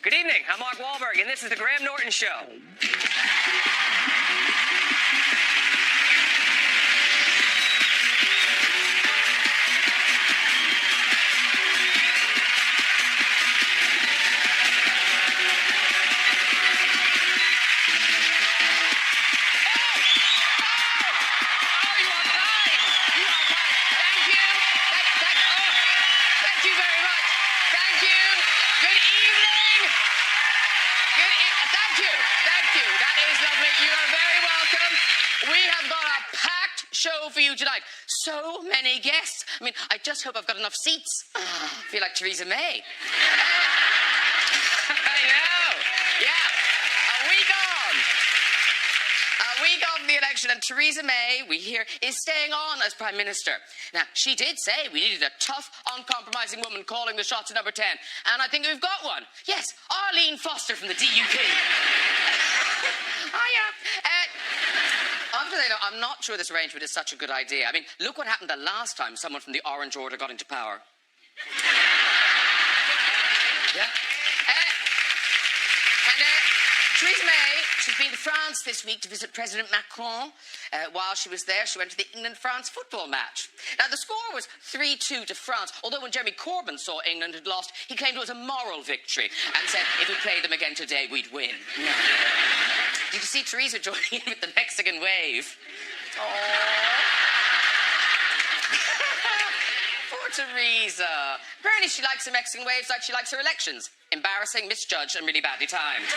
Good evening, I'm Mark Wahlberg, and this is the Graham Norton Show. Show for you tonight. So many guests. I mean, I just hope I've got enough seats. I feel like Theresa May. I know. Yeah. A week on the election, and Theresa May, we hear, is staying on as Prime Minister. Now, she did say we needed a tough, uncompromising woman calling the shots at number 10. And I think we've got one. Yes, Arlene Foster from the DUP. Oh, yeah. I'm not sure this arrangement is such a good idea. I mean, look what happened the last time someone from the Orange Order got into power. Yeah. Theresa May, she's been to France this week to visit President Macron. While she was there, she went to the England-France football match. Now, the score was 3-2 to France, although when Jeremy Corbyn saw England had lost, he claimed it was a moral victory and said if we played them again today, we'd win. No. Did you see Theresa joining in with the Mexican wave? Poor Theresa. Apparently she likes the Mexican waves like she likes her elections. Embarrassing, misjudged, and really badly timed.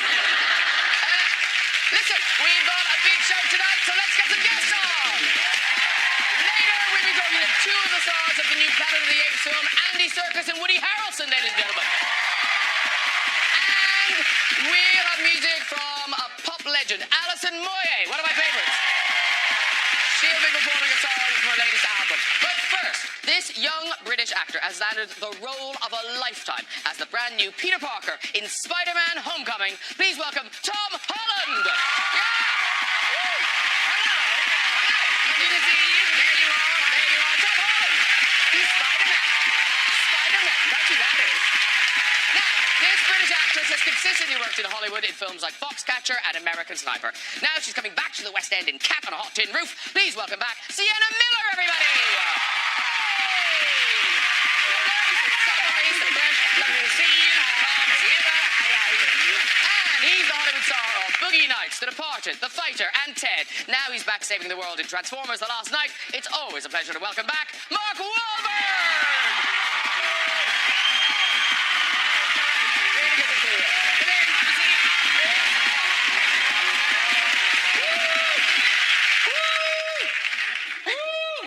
Listen, we've got a big show tonight, so let's get some guests on. Later, we'll be talking to two of the stars of the new Planet of the Apes film, Andy Serkis and Woody Harrelson, ladies and gentlemen. And we'll have music from a pop legend, Alison Moyet, one of my favourites. She'll be performing a song from her latest album. But first, this young British actor has landed the role of a lifetime as the brand new Peter Parker in Spider-Man Homecoming. Please welcome Tom Holland. Yeah! Woo! Hello! Good to see you. There you are. Tom Holland. He's Spider-Man. Spider-Man. That's who that is. Now, this British actress has consistently worked in Hollywood in films like Foxcatcher and American Sniper. Now she's coming back to the West End in Cat on a Hot Tin Roof. Please welcome back Sienna Miller, everybody! Lovely to see you, Tom, Sienna. And he's the Hollywood star of Boogie Nights, The Departed, The Fighter, and Ted. Now he's back saving the world in Transformers The Last Night. It's always a pleasure to welcome back Mark Wahlberg!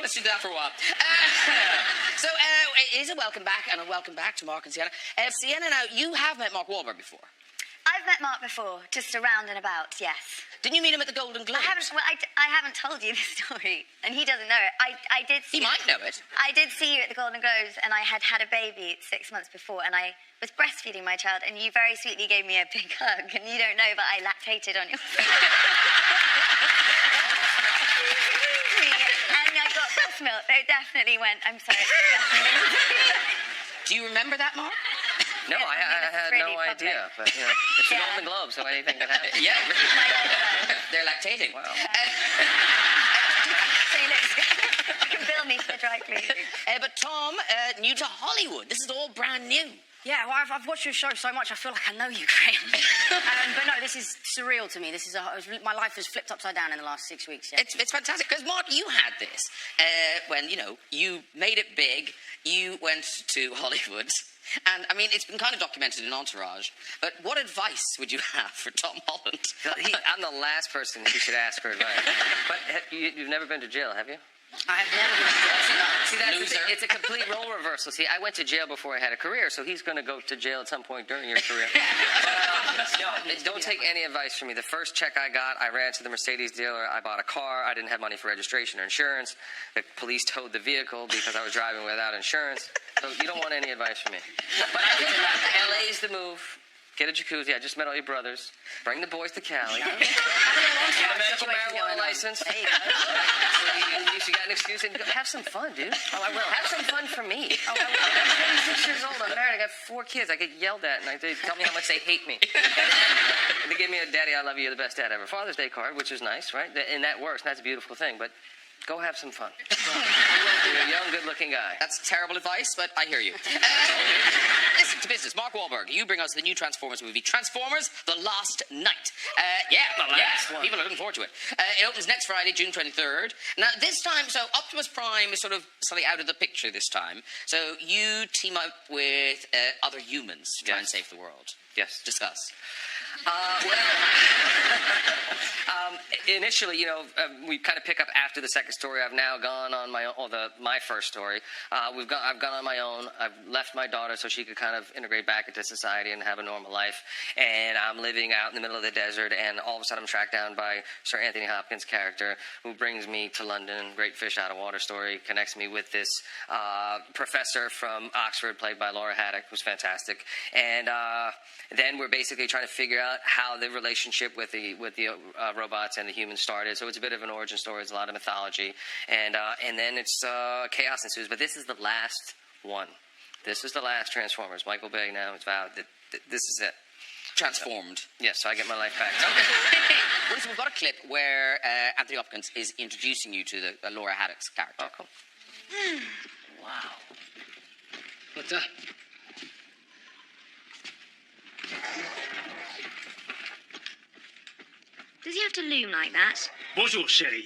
Let's do that for a while. It is a welcome back, and a welcome back to Mark and Sienna. Sienna, now, you have met Mark Wahlberg before. I've met Mark before, just around and about, yes. Didn't you meet him at the Golden Globes? I haven't told you this story, and he doesn't know it. I did see He might know it. I did see you at the Golden Globes, and I had a baby 6 months before, and I was breastfeeding my child, and you very sweetly gave me a big hug, and you don't know, but I lactated on your And I got breast milk. They definitely went, I'm sorry. Do you remember that, Mark? No, I had no idea. But, you know, it's the Golden Globe, so anything can happen. Yeah, they're lactating. Wow. So you can bill me for the dry cleaning. But Tom, new to Hollywood. This is all brand new. Yeah, well, I've watched your show so much, I feel like I know you, Graham. But no, this is surreal to me. My life has flipped upside down in the last 6 weeks. Yeah. It's fantastic, because, Mark, you had this when, you know, you made it big, you went to Hollywood, and, I mean, it's been kind of documented in Entourage, but what advice would you have for Tom Holland? I'm the last person who should ask for advice. But you've never been to jail, have you? I have never been to jail. See, it's a complete role reversal. See, I went to jail before I had a career, so he's going to go to jail at some point during your career. Don't take any advice from me. The first check I got, I ran to the Mercedes dealer. I bought a car. I didn't have money for registration or insurance. The police towed the vehicle because I was driving without insurance. So you don't want any advice from me. But I think LA's the move. Get a jacuzzi. I just met all your brothers. Bring the boys to Cali. Have a Get a medical situation marijuana going on. license. There you go. You got an excuse and have some fun, dude. Oh, I will. Have some fun for me. Oh, I will. I'm 26 years old. I'm married. I got 4 kids. I get yelled at, and they tell me how much they hate me. They give me a "Daddy, I love you. You're the best dad ever." Father's Day card, which is nice, right? And that works. And that's a beautiful thing. But go have some fun. You're a young, good-looking guy. That's terrible advice, but I hear you. Listen to business. Mark Wahlberg, you bring us the new Transformers movie, Transformers: The Last Night. The last one. People are looking forward to it. It opens next Friday, June 23rd. Now, this time, so Optimus Prime is sort of slightly out of the picture this time. So you team up with other humans to try and save the world. Yes. Discuss. Initially, we kind of pick up after the second story. I've now gone on my own, my first story. I've gone on my own. I've left my daughter so she could kind of integrate back into society and have a normal life. And I'm living out in the middle of the desert, and all of a sudden I'm tracked down by Sir Anthony Hopkins' character, who brings me to London. Great fish out of water story. Connects me with this professor from Oxford, played by Laura Haddock, who's fantastic. And then we're basically trying to figure out how the relationship with the robots and the humans started. So it's a bit of an origin story. It's a lot of mythology, and then it's chaos ensues. But this is the last one. This is the last Transformers. Michael Bay now has vowed that this is it. Transformed. Yes, so I get my life back. Well, listen, we've got a clip where Anthony Hopkins is introducing you to the Laura Haddock's character. Oh, cool. Wow. What's that? Does he have to loom like that? Bonjour, chérie.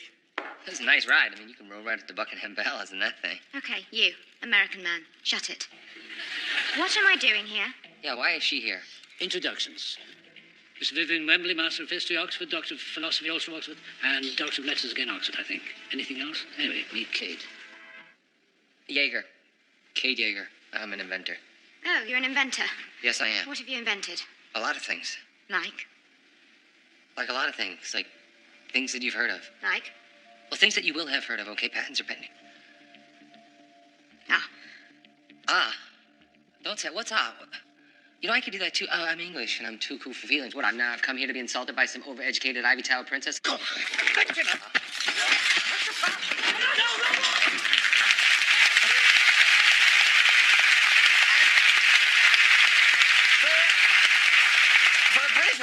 That's a nice ride. I mean, you can roll right at the Buckingham Palace in that thing. Okay, you, American man, shut it. What am I doing here? Yeah, why is she here? Introductions. Miss Vivian Wembley, Master of History, Oxford, Doctor of Philosophy, also Oxford, and Doctor of Letters, again, Oxford, I think. Anything else? Anyway, meet Kate. Jaeger. Kate Jaeger. I'm an inventor. Oh, you're an inventor. Yes, I am. What have you invented? A lot of things. Like? Like a lot of things. Like things that you've heard of. Like? Well, things that you will have heard of, okay? Patents are pending. Ah. Ah. Don't say, what's ah? You know, I could do that too. Oh, I'm English and I'm too cool for feelings. What, I've come here to be insulted by some overeducated Ivy Tower princess? Go.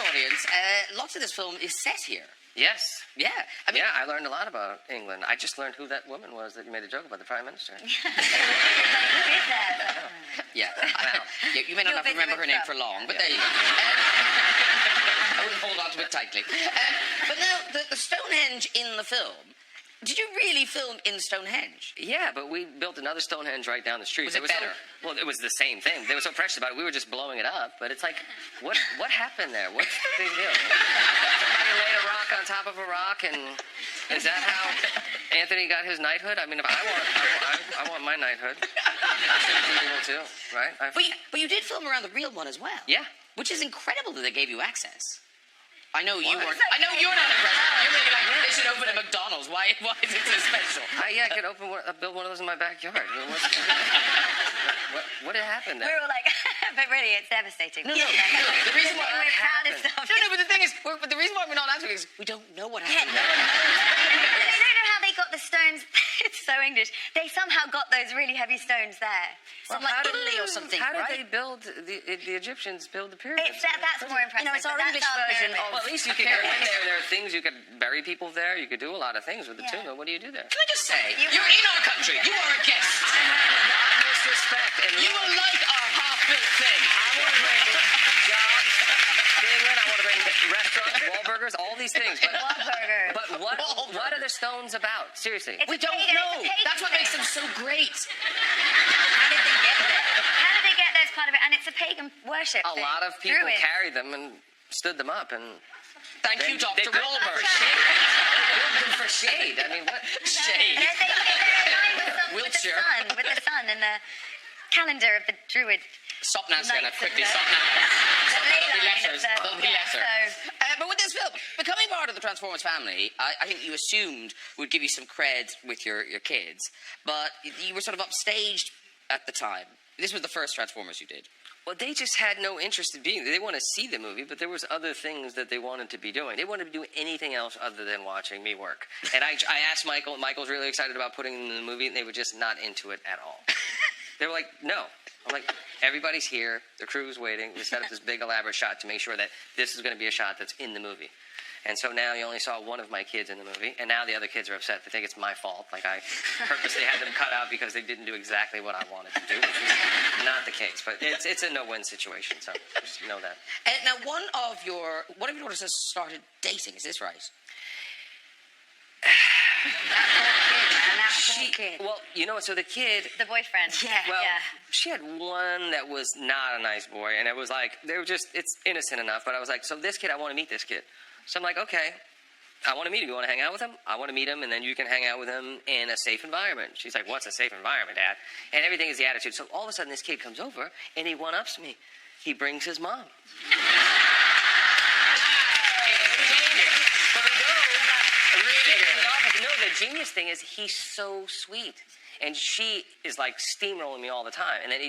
Audience, lots of this film is set here. Yes. Yeah. I mean, I learned a lot about England. I just learned who that woman was that you made a joke about, the Prime Minister. Yeah. Well, you may not have to remember her name for long, but there you go. I wouldn't hold on to it tightly. But now, the Stonehenge in the film, did you really film in Stonehenge? Yeah, but we built another Stonehenge right down the street. Was it better? Well, it was the same thing. They were so precious about it. We were just blowing it up. But it's like, what happened there? What's the big deal? Somebody laid a rock on top of a rock, and is that how Anthony got his knighthood? I mean, if I want my knighthood. People too, right? But you did film around the real one as well. Yeah. Which is incredible that they gave you access. I know you Why? weren't. I know you're not impressed. You're thinking like they should open a McDonald's. Why is it so special? I could build one of those in my backyard. I mean, what happened there? We're all like, but really, it's devastating. No. The reason why we're proud of stuff. No, but the thing is, the reason why we're not answering is we don't know what happened. They don't know how they got the stones. It's so English. They somehow got those really heavy stones there. From like Italy or something, How did right? they build the Egyptians build the pyramids? That's more impressive. You know, it's our but that's English version pyramid. Well, at least you could go in there. There are things you could bury people there. You could do a lot of things with the Yeah. tomb. What do you do there? Can I just say, you're in our country. You are a guest. I have the utmost respect. And You will like our half-built thing. I want to bring jobs to England. I want to bring restaurants, Wahlburgers, all these things. Wahlberg. But what are the stones about? Seriously. It's We a don't pagan- know. it's a pagan That's what makes thing. them so great. How did they get there? How did they get there as part of it? And it's a pagan worship A thing. lot of people Druids. carried them and stood them up and. Thank you, They Dr. built Wahlberg. them for shade. I mean, what? Shade. They're Wiltshire. with the sun and the calendar of the Druid. Stop now, Sienna. Knights of Quickly, the- stop now. There'll be ley line letters. of the- There'll be yeah, letters. so- But with this film, becoming part of the Transformers family, I think you assumed would give you some cred with your kids, but you were sort of upstaged at the time. This was the first Transformers you did. Well, they just had no interest in being there. They want to see the movie, but there was other things that they wanted to be doing. They wanted to do anything else other than watching me work. And I asked Michael, and Michael's really excited about putting them in the movie, and they were just not into it at all. They were like, no. I'm like, everybody's here. The crew's waiting. We set up this big elaborate shot to make sure that this is going to be a shot that's in the movie. And so now you only saw one of my kids in the movie, and now the other kids are upset. They think it's my fault. Like I purposely had them cut out because they didn't do exactly what I wanted to do, which was not the case. But it's a no-win situation, so just know that. Now, one of your daughters has started dating. Is this right? That poor kid. Well, you know what? So the kid. The boyfriend. Yeah. Well, Yeah. she had one that was not a nice boy, and it was like, it's innocent enough, but I was like, so this kid, I want to meet this kid. So I'm like, okay, I want to meet him. You want to hang out with him? I want to meet him, and then you can hang out with him in a safe environment. She's like, what's a safe environment, Dad? And everything is the attitude. So all of a sudden, this kid comes over, and he one-ups me. He brings his mom. No, the genius thing is he's so sweet. And she is like steamrolling me all the time. And then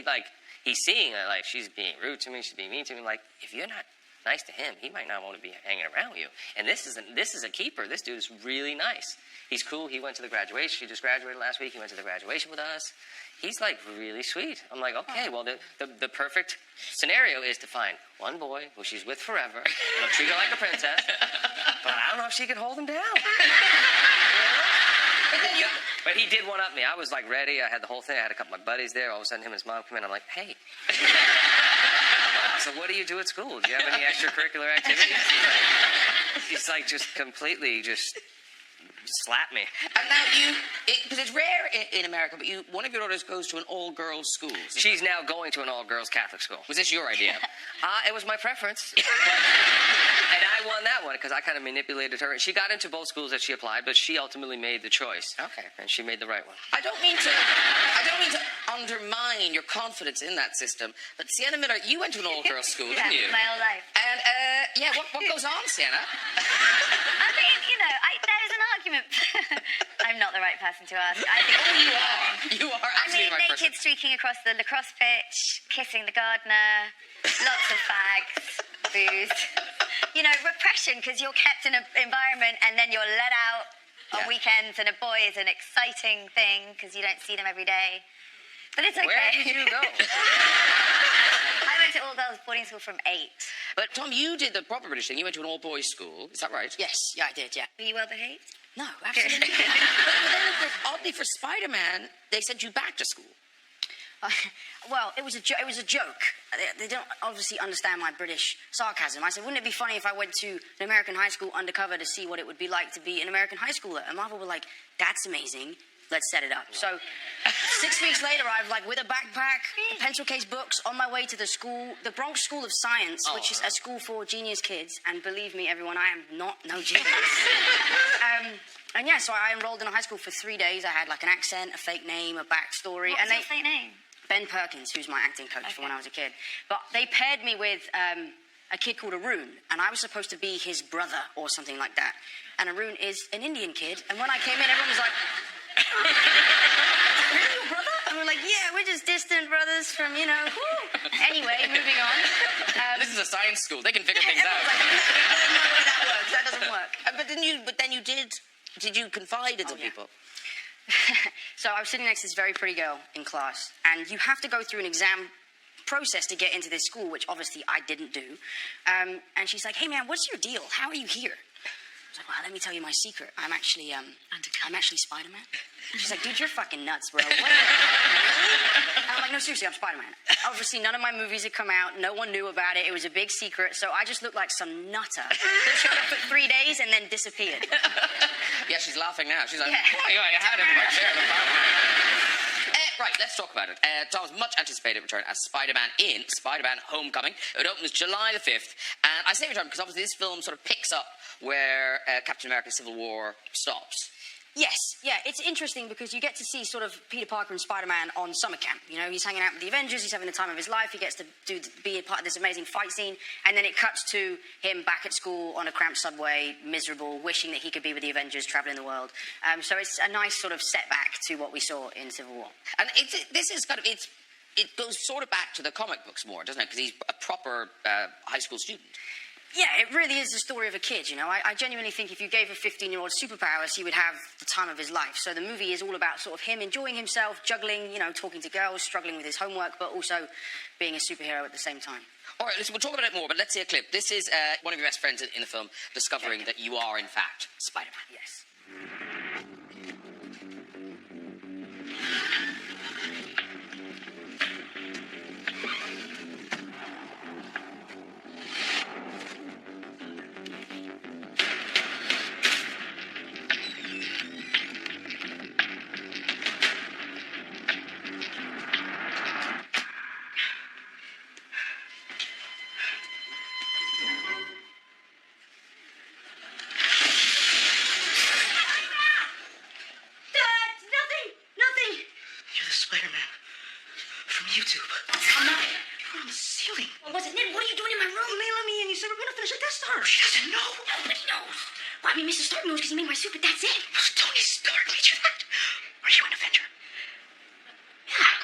he's seeing that like she's being rude to me, she's being mean to me. Like, if you're not nice to him, he might not want to be hanging around with you. And this is a keeper. This dude is really nice. He's cool. He went to the graduation. He just graduated last week. He went to the graduation with us. He's like really sweet. I'm like, okay, well the perfect scenario is to find one boy who she's with forever, and treat her like a princess. But I don't know if she can hold him down. But he did one up me. I was like ready. I had the whole thing. I had a couple of my buddies there. All of a sudden, him and his mom come in. I'm like, hey. So what do you do at school? Do you have any extracurricular activities? He's like just completely just slap me. And now because it's rare in America, but one of your daughters goes to an all-girls school. She's now going to an all-girls Catholic school. Was this your idea? It was my preference. And I won that one because I kind of manipulated her. She got into both schools that she applied, but she ultimately made the choice. Okay. And she made the right one. I don't mean to undermine your confidence in that system, but Sienna Miller, you went to an all-girls school, didn't you? My whole life. And, what goes on, Sienna? I mean, there's an argument. I'm not the right person to ask. I think You are. You are absolutely the right person. naked streaking across the lacrosse pitch, kissing the gardener, lots of fags, booze. Repression, because you're kept in an environment and then you're let out on weekends, and a boy is an exciting thing because you don't see them every day. But it's okay. Where did you go? I went to all-girls boarding school from 8. But, Tom, you did the proper British thing. You went to an all-boys school. Is that right? Yes, yeah, I did, yeah. Were you well behaved? No, absolutely. But then, oddly, for Spider-Man, they sent you back to school. Well, it was a joke. They don't obviously understand my British sarcasm. I said, wouldn't it be funny if I went to an American high school undercover to see what it would be like to be an American high schooler? And Marvel were like, that's amazing. Let's set it up. So 6 weeks later, I've with a backpack, pencil case books, on my way to the Bronx School of Science, which is a school for genius kids. And believe me, everyone, I am no genius. So I enrolled in a high school for 3 days. I had an accent, a fake name, a backstory. What was your fake name? Ben Perkins, who's my acting coach from when I was a kid. But they paired me with a kid called Arun, and I was supposed to be his brother or something like that. And Arun is an Indian kid, and when I came in, everyone was like, really, your brother? And we're like, yeah, we're just distant brothers from, Anyway, moving on. This is a science school. They can figure things out. No way that works. That doesn't work. But then you did you confide in some people? So I was sitting next to this very pretty girl in class, and you have to go through an exam process to get into this school, which obviously I didn't do. And she's like, hey man, what's your deal? How are you here? I was like, well, let me tell you my secret. I'm actually Spider-Man. She's like, dude, you're fucking nuts, bro. What? Really? And I'm like, no, seriously, I'm Spider-Man. Obviously, none of my movies had come out. No one knew about it. It was a big secret. So I just looked like some nutter that showed up for 3 days and then disappeared. Yeah, she's laughing now. She's like, Yeah. I had it in my chair. Right, let's talk about it. Tom's much anticipated return as Spider-Man in Spider-Man Homecoming. It opens July the 5th. And I say return because obviously this film sort of picks up where Captain America Civil War stops. Yes, yeah, it's interesting because you get to see sort of Peter Parker and Spider-Man on summer camp. He's hanging out with the Avengers, he's having the time of his life, he gets to be a part of this amazing fight scene, and then it cuts to him back at school on a cramped subway, miserable, wishing that he could be with the Avengers, traveling the world. So it's a nice sort of setback to what we saw in Civil War. And this is kind of, it goes sort of back to the comic books more, doesn't it? Because he's a proper high school student. Yeah, it really is the story of a kid, you know. I genuinely think if you gave a 15-year-old superpowers, he would have the time of his life. So the movie is all about sort of him enjoying himself, juggling, you know, talking to girls, struggling with his homework, but also being a superhero at the same time. All right, listen, we'll talk about it more, but let's see a clip. This is one of your best friends in the film discovering that you are, in fact, Spider-Man. Yes.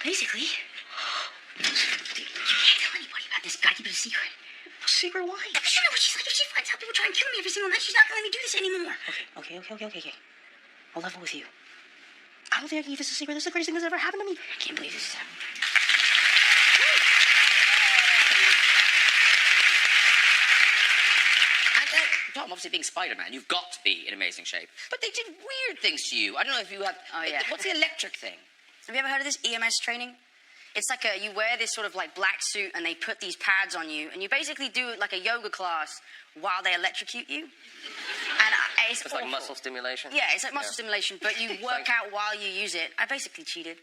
Basically. You can't tell anybody about this. Gotta keep it a secret. A secret? Why? Sure, but she's like, if she finds out people try and kill me every single night, she's not gonna let me do this anymore. Okay. I'll level with you. I don't think I can keep this a secret. This is the greatest thing that's ever happened to me. I can't believe this is happening. Tom, obviously being Spider-Man, you've got to be in amazing shape. But they did weird things to you. I don't know if you have... Oh, yeah. What's the electric thing? Have you ever heard of this EMS training? It's like you wear this sort of like black suit and they put these pads on you and you basically do like a yoga class while they electrocute you. And it's like awful. muscle stimulation? Yeah, it's like muscle stimulation, but you work out while you use it. I basically cheated.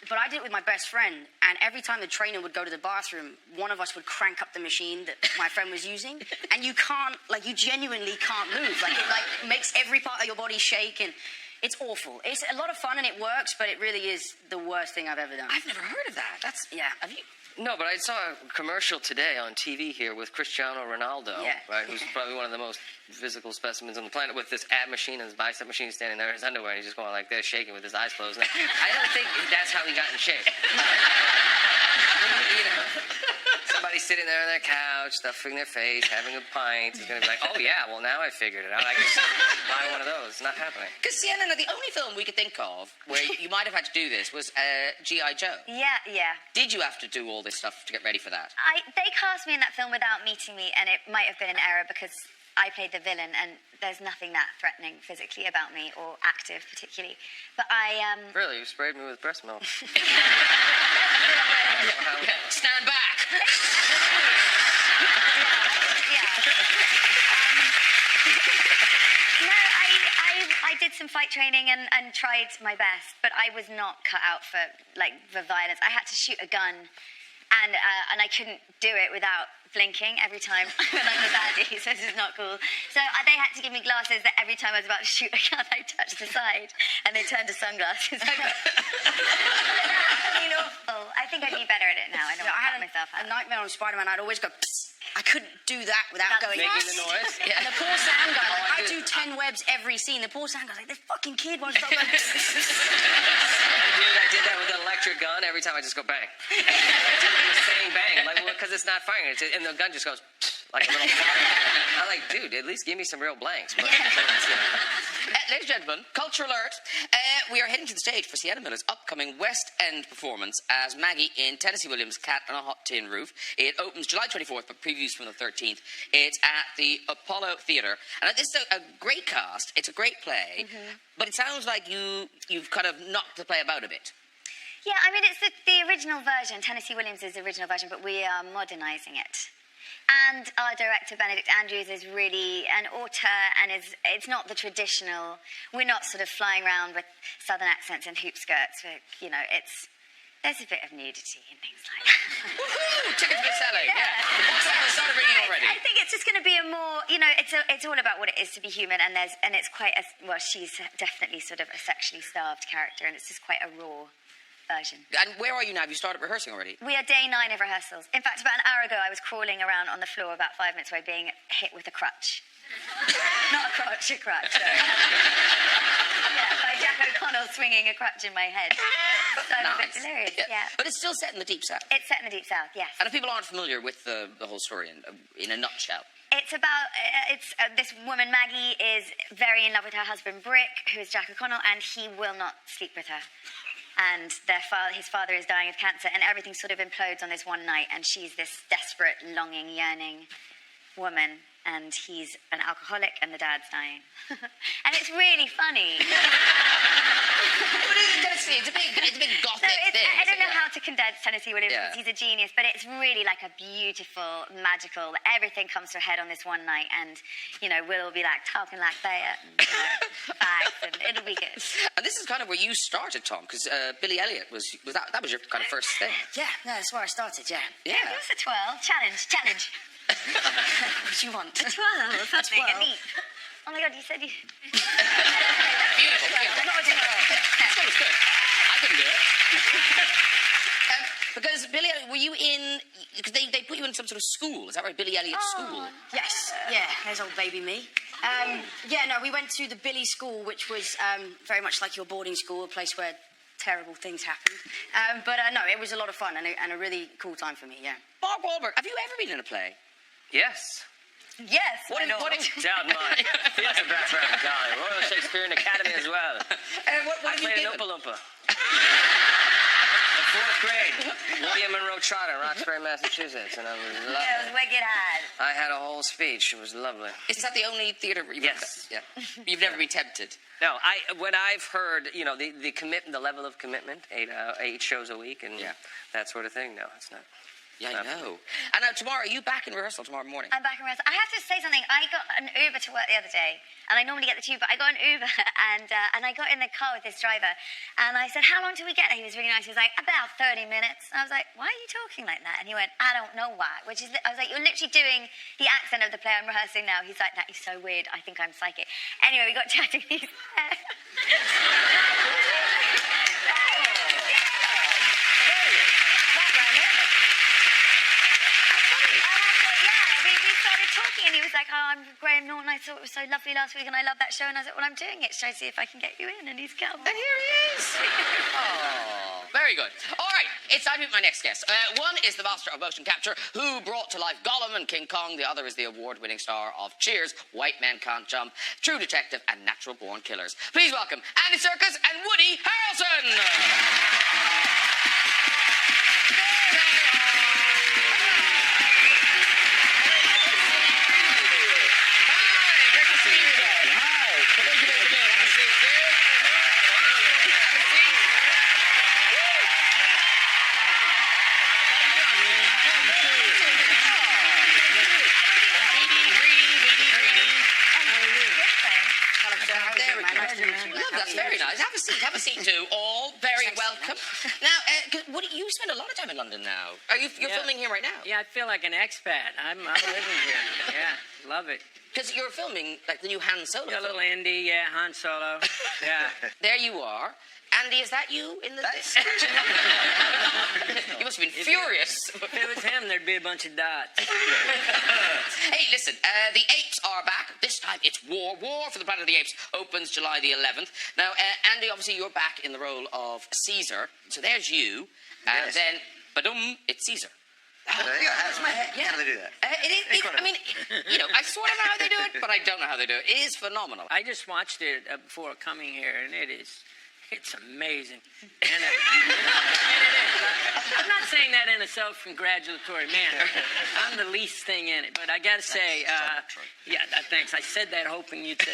But I did it with my best friend, and every time the trainer would go to the bathroom, one of us would crank up the machine that my friend was using, and you can't, like, you genuinely can't move. Like, it, like, makes every part of your body shake, and it's awful. It's a lot of fun, and it works, but it really is the worst thing I've ever done. I've never heard of that. That's... Yeah. Have you... No, but I saw a commercial today on TV here with Cristiano Ronaldo, right, who's probably one of the most physical specimens on the planet, with this ab machine and his bicep machine standing there in his underwear, and he's just going like this, shaking with his eyes closed. I don't think that's how he got in shape. You know, somebody sitting there on their couch, stuffing their face, having a pint, is going to be like, oh, yeah, well, now I figured it out. I can buy one of those. It's not happening. Because Sienna, the only film we could think of where you might have had to do this was G.I. Joe. Yeah. Did you have to do all this stuff to get ready for that? They cast me in that film without meeting me, and it might have been an error because I played the villain, and there's nothing that threatening physically about me, or active particularly. But Really? You sprayed me with breast milk? Stand back! I did some fight training and tried my best, but I was not cut out for the violence. I had to shoot a gun, and I couldn't do it without blinking every time when I'm the baddie, so this is not cool. So they had to give me glasses that every time I was about to shoot a gun, I touched the side, and they turned to sunglasses. I mean, awful. I think I'd be better at it now. I don't want to cut myself out. A nightmare on Spider-Man, I'd always go, psst. I couldn't do that without going... Making the noise? Yeah. And the poor sound guy, I do 10 webs every scene. The poor sound guy's like, this fucking kid wants to stop going... I did that with an electric gun. Every time I just go bang. I did it with saying bang, like, because it's not firing. And the gun just goes like a little fire. I'm like, dude, at least give me some real blanks. But, ladies and gentlemen, culture alert. We are heading to the stage for Sienna Miller's upcoming West End performance as Maggie in Tennessee Williams' Cat on a Hot Tin Roof. It opens July 24th, but previews from the 13th. It's at the Apollo Theatre. And this is a great cast. It's a great play. But it sounds like you've kind of knocked the play about a bit. Yeah, I mean, it's the original version, Tennessee Williams' original version, but we are modernising it. And our director, Benedict Andrews, is really an auteur, and it's not the traditional... We're not sort of flying around with southern accents and hoop skirts. You know, there's a bit of nudity and things like that. Woohoo! Tickets are selling, yeah. What's that? It started ringing already. I think it's just going to be a more... You know, it's all about what it is to be human, and it's quite a... Well, she's definitely sort of a sexually starved character, and it's just quite a raw version. And where are you now? Have you started rehearsing already? We are day 9 of rehearsals. In fact, about an hour ago, I was crawling around on the floor about 5 minutes away being hit with a crutch. Not a crutch, a crutch. Yeah, by Jack O'Connell swinging a crutch in my head. So a bit delirious, yeah. But it's still set in the Deep South. It's set in the Deep South, yes. And if people aren't familiar with the whole story in a nutshell. It's about, this woman, Maggie, is very in love with her husband, Brick, who is Jack O'Connell, and he will not sleep with her. And his father is dying of cancer, and everything sort of implodes on this one night, and she's this desperate, longing, yearning woman, and he's an alcoholic, and the dad's dying. And it's really funny. It's a big gothic thing. I don't know how to condense Tennessee Williams Yeah. because he's a genius, but it's really like a beautiful, magical, everything comes to a head on this one night, and, we'll all be like talking like that, and, facts, and it'll be good. And this is kind of where you started, Tom, because Billy Elliot was that was your kind of first thing. Yeah, no, that's where I started, yeah. Yeah. It was a twirl. Challenge. What do you want? A twirl or something. twirl. A neat. Oh my God, you said you... Beautiful. That was good. I couldn't do it. Because Billy Elliot, were you in... Because they put you in some sort of school. Is that right? Billy Elliot School. Yes, yeah, there's old baby me. We went to the Billy School, which was very much like your boarding school, a place where terrible things happened. No, it was a lot of fun and a really cool time for me, yeah. Mark Wahlberg, have you ever been in a play? Yes. Yes, What my lord. Doubt mine. Theatre background, darling. Royal Shakespearean Academy as well. What I have you played an given? Oompa Loompa. In 4th grade, William Monroe Trotter, Roxbury, Massachusetts, and I was It was lovely. wicked hard. I had a whole speech. It was lovely. Is that the only theatre you've Yes. Yeah. You've never been tempted? No, when I've heard, the commitment, the level of commitment, 8 shows a week, and that sort of thing. No, it's not. Yeah, I know. And now tomorrow, are you back in rehearsal tomorrow morning? I'm back in rehearsal. I have to say something. I got an Uber to work the other day, and I normally get the tube, but I got an Uber, and I got in the car with this driver, and I said, "How long till we get there?" He was really nice. He was like, "About 30 minutes." And I was like, "Why are you talking like that?" And he went, "I don't know why." I was like, "You're literally doing the accent of the play I'm rehearsing now." He's like, "That is so weird. I think I'm psychic." Anyway, we got chatting. He's we started talking, and he was like, "Oh, I'm Graham Norton. I thought it was so lovely last week, and I love that show." And I was like, "Well, I'm doing it. Try to see if I can get you in." And he's come. And here he is. Oh, very good. All right, it's time to meet my next guest. One is the master of motion capture who brought to life Gollum and King Kong. The other is the award-winning star of Cheers, White Men Can't Jump, True Detective, and Natural Born Killers. Please welcome Andy Serkis and Woody Harrelson. That's very nice. Have a seat too. All very welcome. Now, Woody, you spend a lot of time in London now. You're filming here right now? Yeah, I feel like an expat. I'm living here. Yeah, love it. Because you're filming like the new Han Solo. Yeah, a film. little indie, yeah, Han Solo. Yeah. There you are. Andy, is that you in the... You must have been furious. If it was him, there'd be a bunch of dots. Hey, listen, the Apes are back. This time it's War. War for the Planet of the Apes opens July the 11th. Now, Andy, obviously you're back in the role of Caesar. So there's you. Yes. Then, badum, it's Caesar. How do they do that? I mean, I sort of know how they do it, but I don't know how they do it. It is phenomenal. I just watched it before coming here, and it's amazing. And, I'm not saying that in a self-congratulatory manner. I'm the least thing in it, but I got to say, thanks. I said that hoping you'd say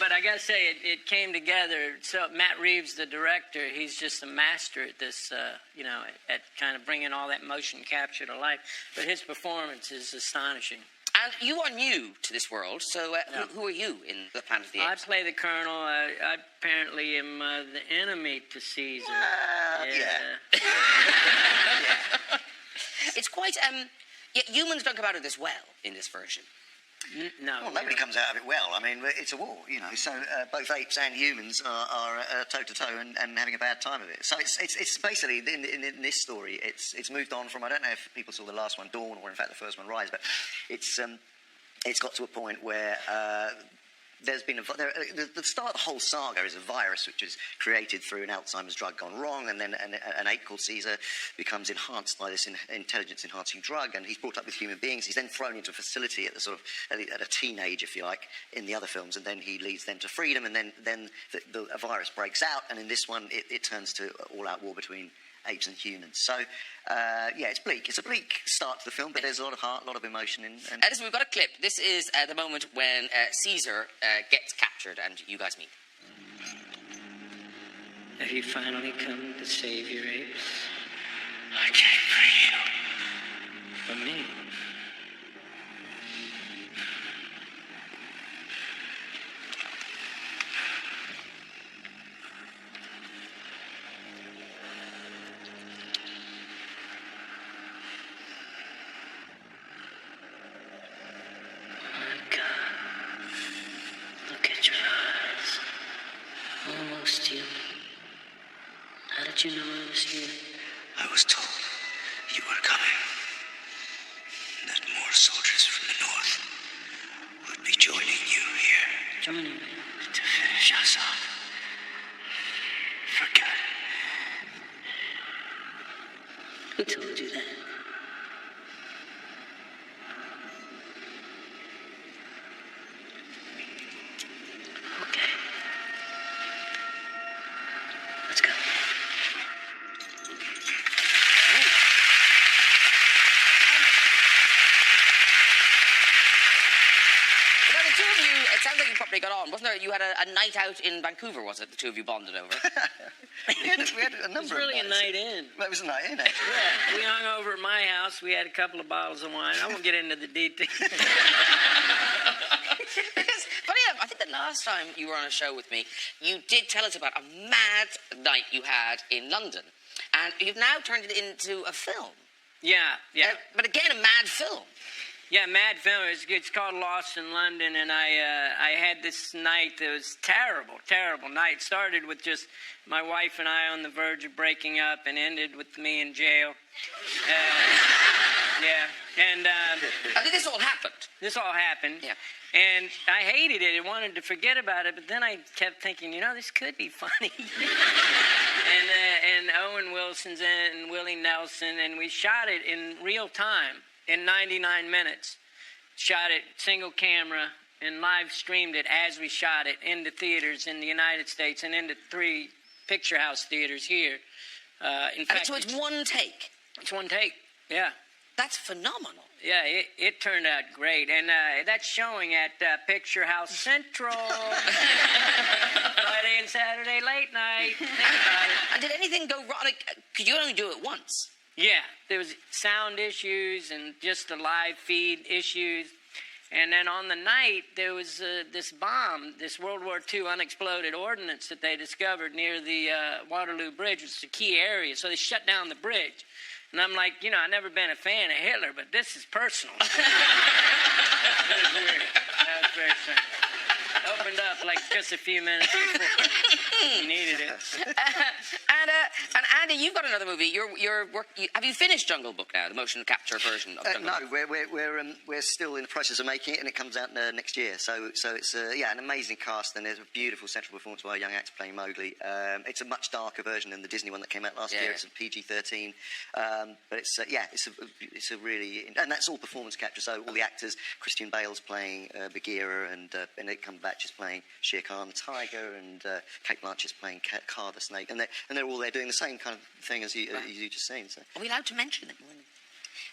but I got to say, it came together. So Matt Reeves, the director, he's just a master at this, at kind of bringing all that motion capture to life. But his performance is astonishing. And you are new to this world, so who are you in the Planet of the I Apes? play the Colonel. I apparently am the enemy to Caesar. Yeah. It's quite, yet humans don't come out of this well in this version. No. Well, nobody comes out of it well. I mean, it's a war, so both apes and humans are toe-to-toe and having a bad time of it. So it's basically, in this story, it's moved on from, I don't know if people saw the last one, Dawn, or in fact the first one, Rise, but it's got to a point where there's been the start of the whole saga is a virus which was created through an Alzheimer's drug gone wrong, and then an ape called Caesar becomes enhanced by this intelligence-enhancing drug, and he's brought up with human beings. He's then thrown into a facility at a teenage, if you like, in the other films, and then he leads them to freedom, and then a virus breaks out, and in this one it turns to all-out war between apes and humans. So, it's bleak. It's a bleak start to the film, but there's a lot of heart, a lot of emotion. Listen, we've got a clip. This is the moment when Caesar gets captured and you guys meet. Have you finally come to save your apes? I came for you. For me? You. How did you know I was here? I was told you were coming. That more soldiers from the north would be joining you here. Joining me? To finish us off. For good. Who told you that? Got on, wasn't there? You had a night out in Vancouver, was it? The two of you bonded over. we had a number It was really of a nights. night in. Well, it was a night in, actually. Yeah, we hung over at my house. We had a couple of bottles of wine. I won't get into the details. Funny enough, I think the last time you were on a show with me, you did tell us about a mad night you had in London, and you've now turned it into a film. Yeah. But again, a mad film. Yeah, mad film. It's called Lost in London, and I had this night that was terrible night. Started with just my wife and I on the verge of breaking up, and ended with me in jail. And this all happened. This all happened. Yeah. And I hated it. I wanted to forget about it, but then I kept thinking, this could be funny. and Owen Wilson's in it, and Willie Nelson, and we shot it in real time. In 99 minutes, shot it single camera and live streamed it as we shot it into theaters in the United States and into 3 picture house theaters here. In fact, so it's one take. It's one take. Yeah. That's phenomenal. Yeah, it turned out great, and that's showing at Picture House Central Friday and Saturday late night. Think about it. And did anything go wrong? Because you only do it once. Yeah, there was sound issues and just the live feed issues. And then on the night, there was this bomb, this World War II unexploded ordnance that they discovered near the Waterloo Bridge, which is a key area. So they shut down the bridge. And I'm like, I've never been a fan of Hitler, but this is personal. That was weird. That was very strange. Opened up like just a few minutes before you needed it. And Andy, you've got another movie. Have you finished Jungle Book now, the motion capture version of Jungle Book? No, we're still in the process of making it, and it comes out next year. So it's an amazing cast, and there's a beautiful central performance by a young actor playing Mowgli. It's a much darker version than the Disney one that came out last year. It's a PG-13, but it's a really, and that's all performance capture. So all the actors, Christian Bale's playing Bagheera, and Benedict Cumberbatch is playing Shere Khan the tiger, and Kate Blanchett's playing Kaa the snake, and they're all there doing the same kind of thing as you just seen. So. Are we allowed to mention it?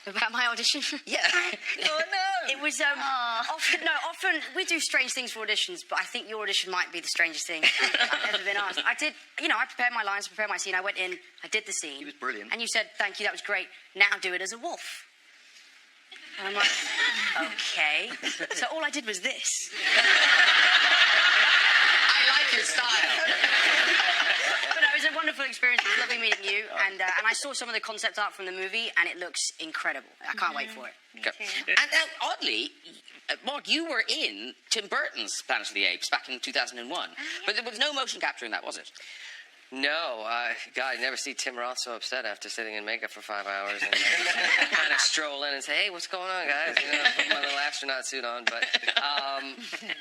About my audition? Yeah. Oh no! It was often we do strange things for auditions, but I think your audition might be the strangest thing I've ever been asked. I prepared my lines, prepared my scene. I went in, I did the scene. He was brilliant. And you said, "Thank you, that was great. Now do it as a wolf." And I'm like, okay. So all I did was this. I like your style. But no, it was a wonderful experience. It was lovely meeting you. And I saw some of the concept art from the movie, and it looks incredible. I can't wait for it. And oddly, Mark, you were in Tim Burton's Planet of the Apes back in 2001. But there was no motion capture in that, was it? No, God, I never see Tim Roth so upset after sitting in makeup for 5 hours and kind of stroll in and say, "Hey, what's going on, guys?" Put my little astronaut suit on, but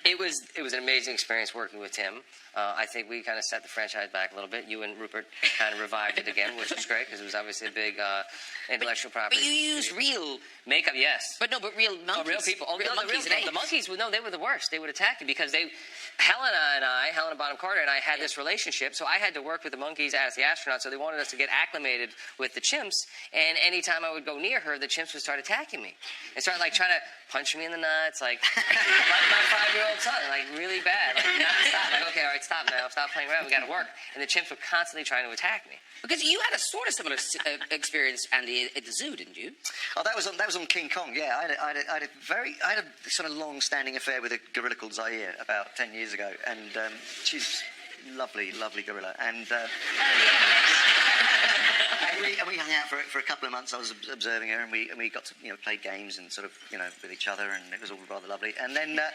it was an amazing experience working with Tim. I think we kind of set the franchise back a little bit. You and Rupert kind of revived it again, which was great because it was obviously a big intellectual property. But you use real makeup, yes. But real monkeys. Oh, real people. Oh, real no, monkeys. the monkeys, no, they were the worst. They would attack you because Helena Bonham Carter and I had this relationship, so I had to work with the monkeys as the astronauts, so they wanted us to get acclimated with the chimps, and anytime I would go near her, the chimps would start attacking me. They started, like, trying to punch me in the nuts, like my 5-year-old son, like, really bad. Like, stop. Like, okay, all right, stop now. Stop playing around. We got to work. And the chimps were constantly trying to attack me. Because you had a sort of similar experience, Andy, at the zoo, didn't you? Oh, that was on King Kong. Yeah, I had a sort of long-standing affair with a gorilla called Zaire about 10 years ago, and she's lovely gorilla. And we hung out for a couple of months. I was observing her, and we got to play games and sort of with each other, and it was all rather lovely. And then about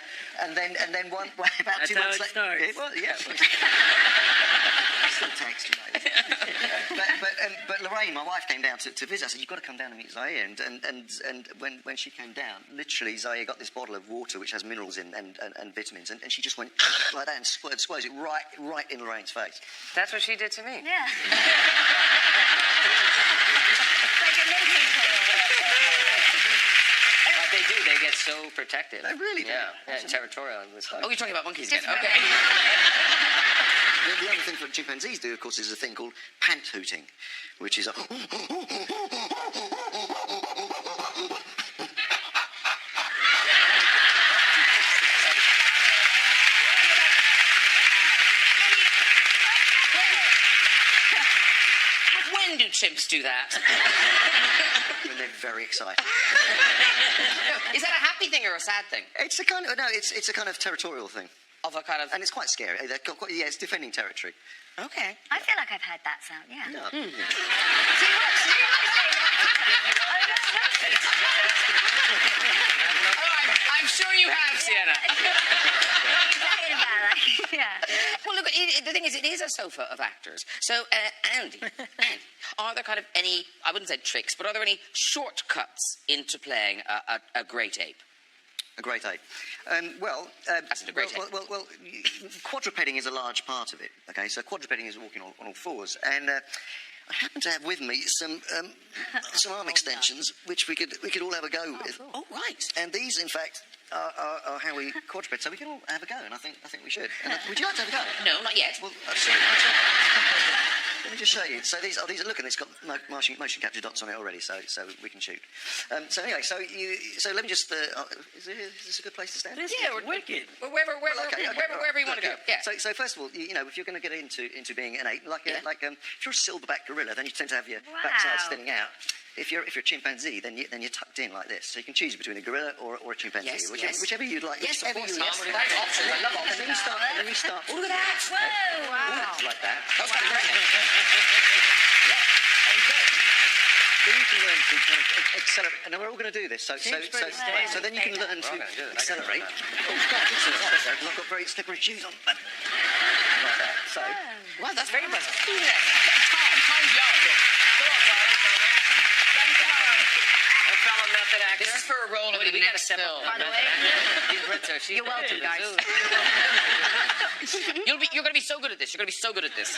2 months later, it was, yeah. Still texting, mate. But Lorraine, my wife, came down to visit. I said, "You've got to come down and meet Zaire." And when she came down, literally Zaire got this bottle of water which has minerals in and vitamins, and she just went like that and squirted it right in Lorraine's face. That's what she did to me. Yeah. But they do. They get so protective. They really do. Yeah, territorial. Oh, you're talking about monkeys again. Okay. The other thing that chimpanzees do, of course, is a thing called pant hooting, which is a... When do chimps do that? when they're very excited. Is that a happy thing or a sad thing? It's a kind of... No, it's a kind of territorial thing. Of a kind of... And it's quite scary. It's defending territory. Okay. I feel like I've heard that sound, yeah. No. I'm sure you have, Sienna. Yeah. Well, look, the thing is, it is a sofa of actors. So, Andy, are there kind of any, I wouldn't say tricks, but are there any shortcuts into playing a great ape? A great ape. That's a great ape. Well, quadrupeding is a large part of it. Okay, so quadrupeding is walking on all fours, and I happen to have with me some arm extensions, which we could all have a go with. Oh, right. And these, in fact, are how we quadruped. So we can all have a go, and I think we should. And would you like to have a go? No, not yet. Well, let me just show you. So these are look, and it's got motion capture dots on it already, so we can shoot. So anyway, so let me just. Is this a good place to stand? Yeah, we're wicked. Wherever you want to go. Yeah. So first of all, if you're going to get into being an ape, if you're a silverback gorilla, then you tend to have your backside sticking out. If you're a chimpanzee, then you're tucked in like this. So you can choose between a gorilla or a chimpanzee, whichever you'd like. Yes, whichever of course. you like. Yes, that's options. I love options. Let me start. Oh, look at that. Whoa, wow. Like that. That's kind of great. Then you can learn to kind of accelerate. And we're all going to do this. So then you can learn to accelerate. Oh, God, I've got very slippery shoes on. Like that. So. Wow, that's very impressive. Tom's yard. Go on, Tom. A fellow method actor. This is for a role in the next film. By the way, You're welcome, guys. You're going to be so good at this. You're going to be so good at this.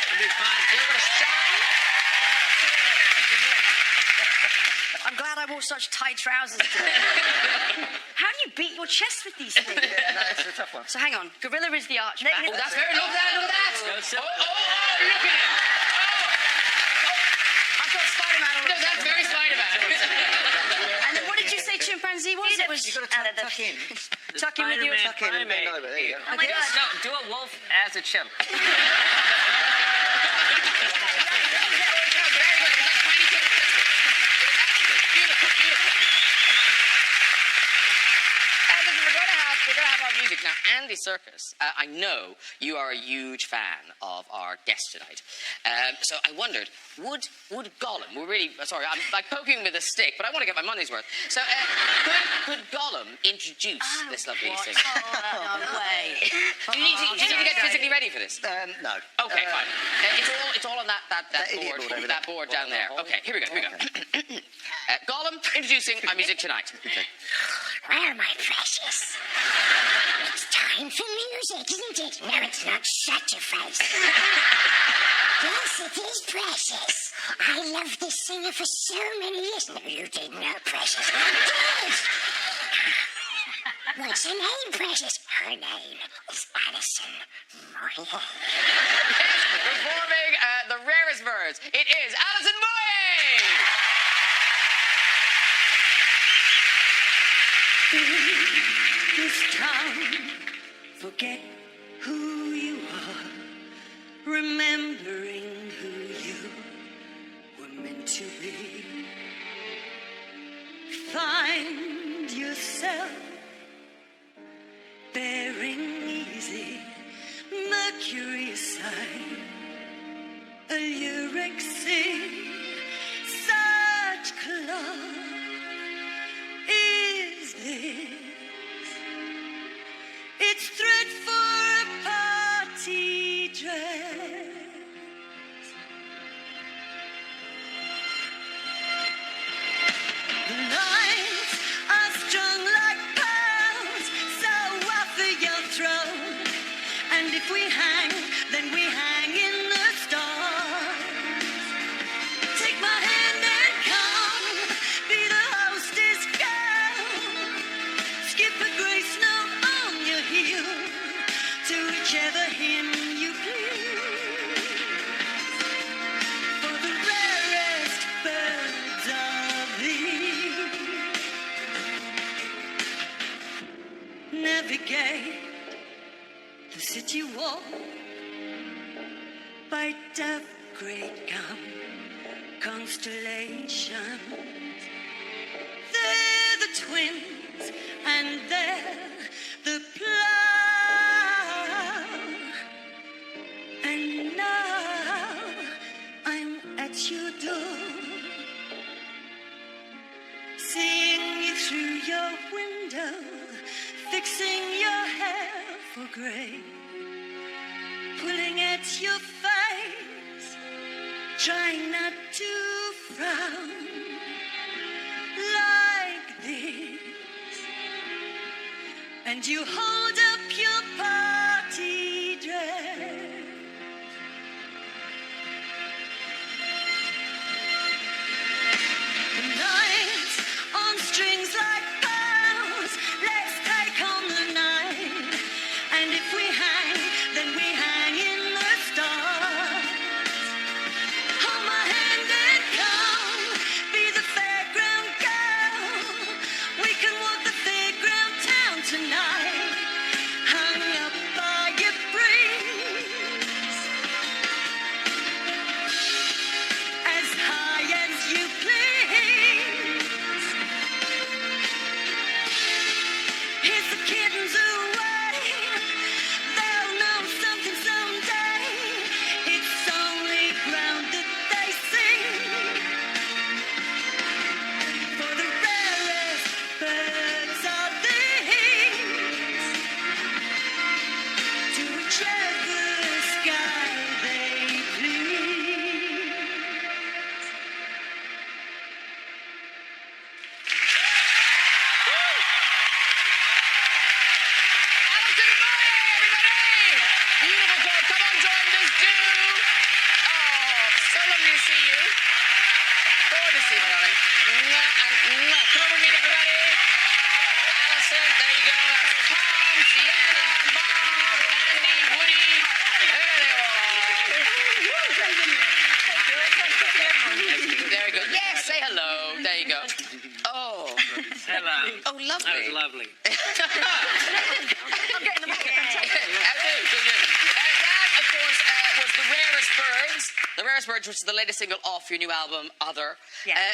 It'll be fine. You're going to shine. I'm glad I wore such tight trousers today. How do you beat your chest with these things? Yeah, no, it's a tough one. So hang on, gorilla is the archback. Oh, that's very... Look at that. Go Oh, sit. look at it. I've got Spider-Man on No, that's very Spider-Man. And then what did you say chimpanzee was? It was... You've got to tuck in. Tuck in with you. Spider-Man Tuck in and bend primate. over. There you go. Oh my God. No, do a wolf as a chimp. Very good. It's like tiny kid Christmas. Beautiful. And listen, we're going to have our music music. Now, Andy Serkis, I know you are a huge fan of our guest tonight. So I wondered, would Gollum, we're really, sorry, I'm like poking with a stick, but I want to get my money's worth. So could Gollum introduce this lovely singer? Oh, no way. Do you need to get physically ready for this? No. Okay, fine. It's all on that board down there. Okay, here we go. Gollum introducing our music tonight. Okay. Well, my precious, it's time for music, isn't it? No, it's not. Shut your face. Yes, it is Precious. I loved this singer for so many years. No, you didn't know Precious. I did. What's her name, Precious? Her name is Alison Moyer. Performing the rarest birds, it is Alison Moyer! This town, forget who you are, remembering who you were meant to be. Find yourself bearing easy, Mercury sign, a lyric sing, such club is this. It's thread for a party dress. The lines are strung like pearls, so offer your throne. And if we hang, then we hang in the stars. Take my hand and come, be the hostess girl. Skip a grace note on your heel, to whichever hymn you please. For the rarest birds of the navigate the city wall, bite of great gum constellations. They're the twins, and they're the plough. And now I'm at your door, seeing you through your window, fixing your hair for grey, pulling at your face, trying not to frown like this. And you hold up your party dress. The nights on strings like pearls, let's take on the night. And if we hang, then we hang in the stars. Hold my hand and come, be the fairground girl. We can walk the fairground town tonight, hung up by your breeze, as high as you please. Here's the kittens away, they'll know something someday. It's only ground that they sing, for the rarest birds are these, to whichever sky they please. Alison Moyer, everybody! Beautiful job. Come on, join us, do. Oh, so lovely to see you. Gorgeous to see you, my darling. Mwah and mwah. Come on with me, everybody. Alison, there you go. That's Tom, Sienna, Bob, Andy, Woody. There they all are. Very good. Yes, say hello. There you go. Oh. Hello. Oh, lovely. That was lovely. I'm getting the That, of course, was the rarest birds. The rarest First Words, which is the latest single off your new album, Other,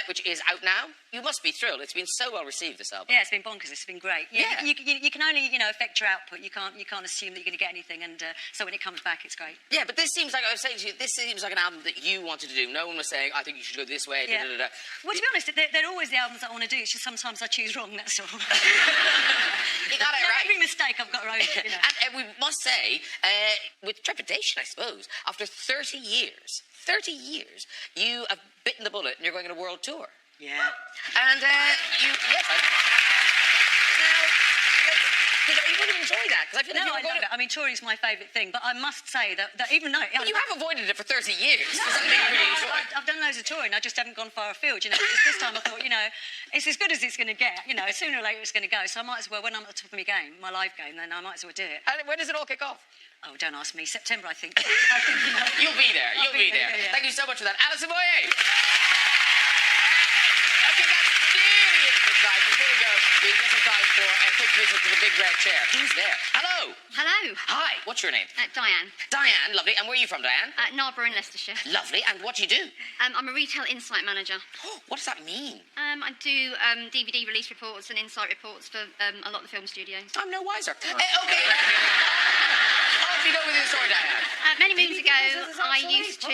which is out now. You must be thrilled. It's been so well received, this album. Yeah, it's been bonkers. It's been great. Yeah. You can only, affect your output. You can't assume that you're going to get anything. And so when it comes back, it's great. Yeah, but this seems like, I was saying to you, this seems like an album that you wanted to do. No one was saying, I think you should go this way, Yeah. da-da-da-da. Well, to be honest, they're always the albums that I want to do. It's just sometimes I choose wrong, that's all. You got it right. Every mistake I've got right, And we must say, with trepidation, I suppose, after 30 years, you have bitten the bullet and you're going on a world tour. Yeah. And you really enjoy that, because I feel like I love it. I mean, touring's my favourite thing, but I must say that even though... But you have avoided it for 30 years. No, I've done loads of touring. I just haven't gone far afield, Just this time I thought, it's as good as it's going to get. Sooner or later it's going to go. So I might as well, when I'm at the top of my game, my live game, then I might as well do it. And when does it all kick off? Oh, don't ask me. September, I think. You'll be there. You'll be there. Yeah. Thank you so much for that. Alison Moyet. Okay, that's nearly it for tonight. Before we go, we get some time for a quick visit to the big red chair. Who's there? Hello. Hello. Hi. What's your name? Diane. Diane. Lovely. And where are you from, Diane? Narborough in Leicestershire. Lovely. And what do you do? I'm a retail insight manager. What does that mean? I do DVD release reports and insight reports for a lot of the film studios. I'm no wiser. Okay. Off you go with your story, Diane. Many moons ago, I used to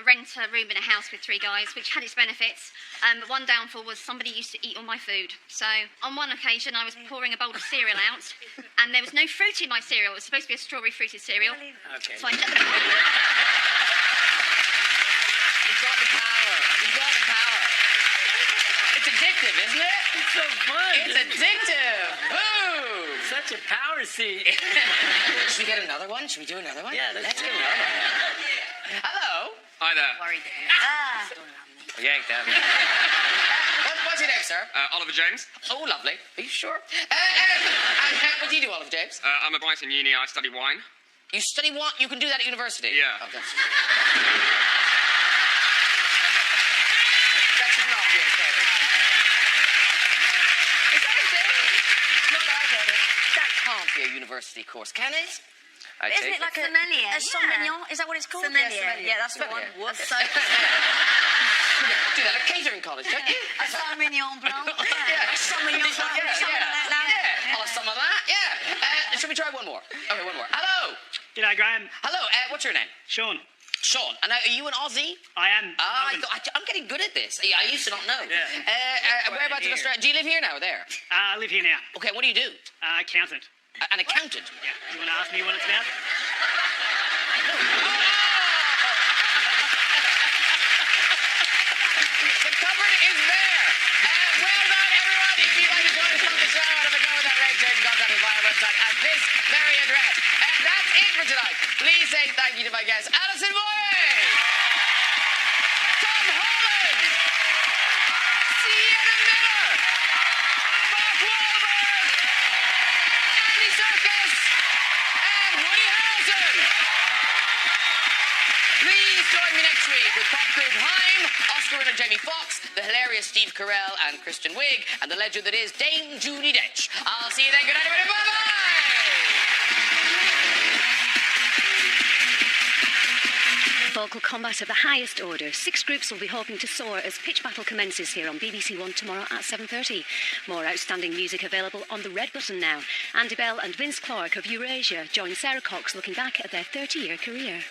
rent a room in a house with 3 guys, which had its benefits. But one downfall was somebody used to eat all my food. So on one occasion, I was pouring a bowl of cereal out, and there was no fruit in my cereal. It was supposed to be a strawberry fruited cereal. Okay. So I let the You got the power. You got the power. It's addictive, isn't it? It's so fun. It's addictive. Boom. Such a power seat. Should we get another one? Should we do another one? Yeah, let's do another one. Hello. Hi there. Worried Yank them. What's your name, sir? Oliver James. Oh, lovely. Are you sure? What do you do, Oliver James? I'm a Brighton uni. I study wine. You study wine? You can do that at university? Yeah. Oh, that should not be okay. Is that a thing? Not that I've heard it. That can't be a university course, can it? Isn't it like a sommelier? A sommelier? Is that what it's called? Sommelier. Yeah, that's the one. Whoops. Do that at catering college, don't you? A Sauvignon Blanc. Yeah. Sauvignon Blanc. Yeah. Oh, some of that. Yeah. Should we try one more? Okay, one more. Hello. G'day, Graham. Hello. What's your name? Sean. Sean. And are you an Aussie? I am. I'm getting good at this. I used to not know. Yeah. Whereabouts in Australia? Do you live here now or there? I live here now. Okay, what do you do? Accountant. An accountant? Yeah. You want to ask me what it's about? The cupboard is there. Well done, everyone. If you'd like to join us on the show and have a go with that red chair, you can contact us via our website at this very address. And that's it for tonight. Please say thank you to my guests, Alison Moyet, Tom Holland, Sienna Miller, Mark Wahlberg, Andy Serkis, and Woody Harrelson. Please join me next week with pop group Haim, Oscar winner Jamie Foxx, the hilarious Steve Carell and Kristen Wiig, and the legend that is Dame Judi Dench. I'll see you then. Good night, everybody. Bye-bye. Vocal combat of the highest order. 6 groups will be hoping to soar as Pitch Battle commences here on BBC One tomorrow at 7:30. More outstanding music available on the red button now. Andy Bell and Vince Clarke of Eurasia join Sarah Cox looking back at their 30-year career.